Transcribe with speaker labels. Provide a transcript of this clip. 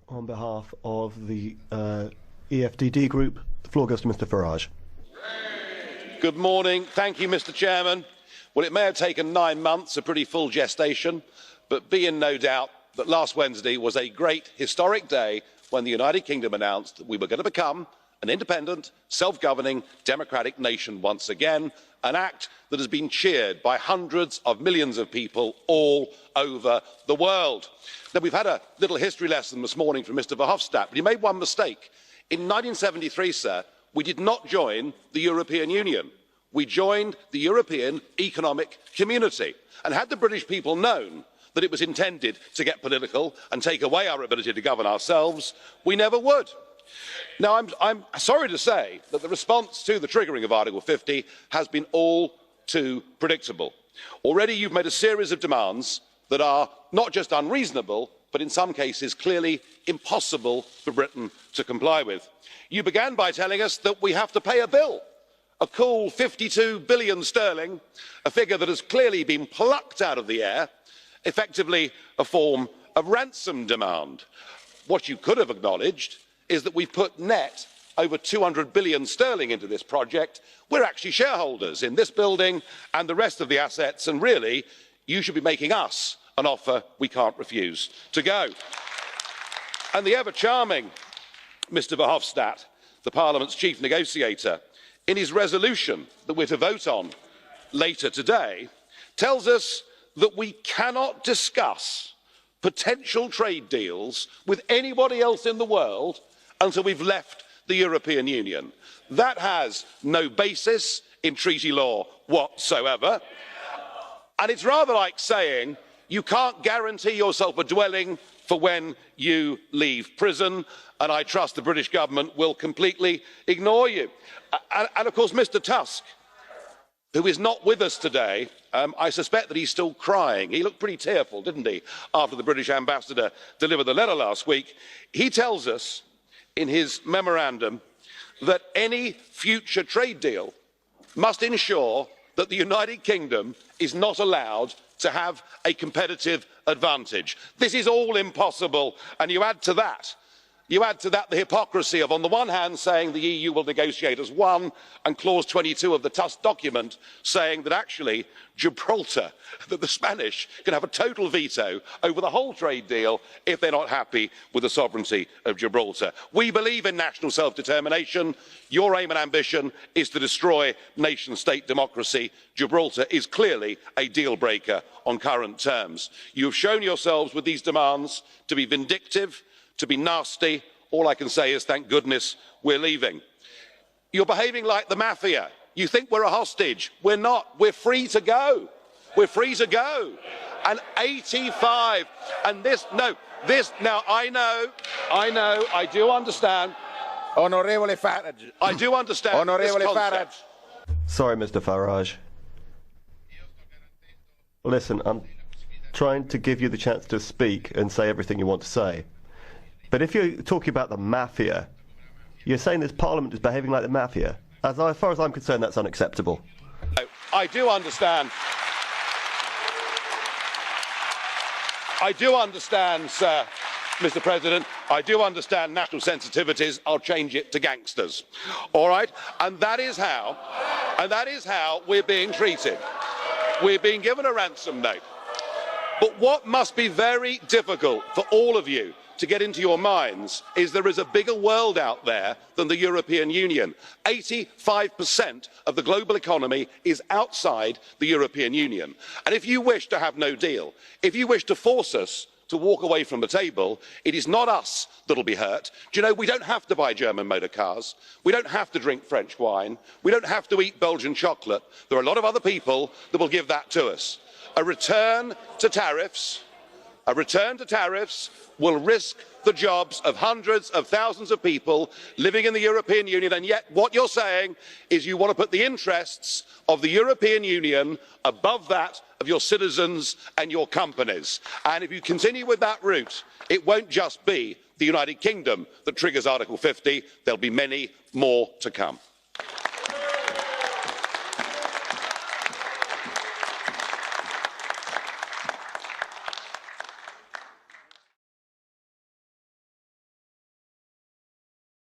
Speaker 1: On behalf of the EFDD group, the floor goes to Mr. Farage.
Speaker 2: Good morning. Thank you, Mr. Chairman. Well, it may have taken 9 months, a pretty full gestation, but be in no doubt that last Wednesday was a great historic day when the United Kingdom announced that we were going to become an independent, self-governing, democratic nation once again, an act that has been cheered by hundreds of millions of people all over the world. Now, we've had a little history lesson this morning from Mr. Verhofstadt, but he made one mistake. In 1973, sir, we did not join the European Union. We joined the European Economic Community. And had the British people known that it was intended to get political and take away our ability to govern ourselves, we never would. Now, I'm sorry to say that the response to the triggering of Article 50 has been all too predictable. Already you've made a series of demands that are not just unreasonable, but in some cases clearly impossible for Britain to comply with. You began by telling us that we have to pay a bill, a cool 52 billion sterling, a figure that has clearly been plucked out of the air, effectively a form of ransom demand. What you could have acknowledged is that we've put net over 200 billion sterling into this project. We're actually shareholders in this building and the rest of the assets, and really, you should be making us an offer we can't refuse to go. And the ever-charming Mr. Verhofstadt, the Parliament's chief negotiator, in his resolution that we're to vote on later today, tells us that we cannot discuss potential trade deals with anybody else in the world until we've left the European Union. That has no basis in treaty law whatsoever. And it's rather like saying you can't guarantee yourself a dwelling for when you leave prison, and I trust the British government will completely ignore you. And of course, Mr. Tusk, who is not with us today, I suspect that he's still crying. He looked pretty tearful, didn't he, after the British ambassador delivered the letter last week. He tells us in his memorandum that any future trade deal must ensure that the United Kingdom is not allowed to have a competitive advantage. This is all impossible, and you add to that the hypocrisy of, on the one hand, saying the EU will negotiate as one, and clause 22 of the Tusk document saying that actually Gibraltar, that the Spanish can have a total veto over the whole trade deal if they're not happy with the sovereignty of Gibraltar. We believe in national self-determination. Your aim and ambition is to destroy nation-state democracy. Gibraltar is clearly a deal-breaker on current terms. You have shown yourselves with these demands to be vindictive, to be nasty. All I can say is thank goodness we're leaving. You're behaving like the mafia. You think we're a hostage. We're not. We're free to go. We're free to go. And 85, and now I do understand.
Speaker 3: Onorevole Farage.
Speaker 2: I do understand.
Speaker 3: Onorevole Farage.
Speaker 1: Sorry, Mr. Farage. Listen, I'm trying to give you the chance to speak and say everything you want to say. But if you're talking about the mafia, you're saying this Parliament is behaving like the mafia. As far as I'm concerned, that's unacceptable.
Speaker 2: I do understand. I do understand, sir, Mr. President. I do understand national sensitivities. I'll change it to gangsters. All right? And that is how we're being treated. We're being given a ransom note. But what must be very difficult for all of you to get into your minds is there is a bigger world out there than the European Union. 85% of the global economy is outside the European Union. And if you wish to have no deal, if you wish to force us to walk away from the table, it is not us that'll be hurt. Do you know, we don't have to buy German motor cars. We don't have to drink French wine. We don't have to eat Belgian chocolate. There are a lot of other people that will give that to us. A return to tariffs will risk the jobs of hundreds of thousands of people living in the European Union, and yet what you're saying is you want to put the interests of the European Union above that of your citizens and your companies. And if you continue with that route, it won't just be the United Kingdom that triggers Article 50, there'll be many more to come.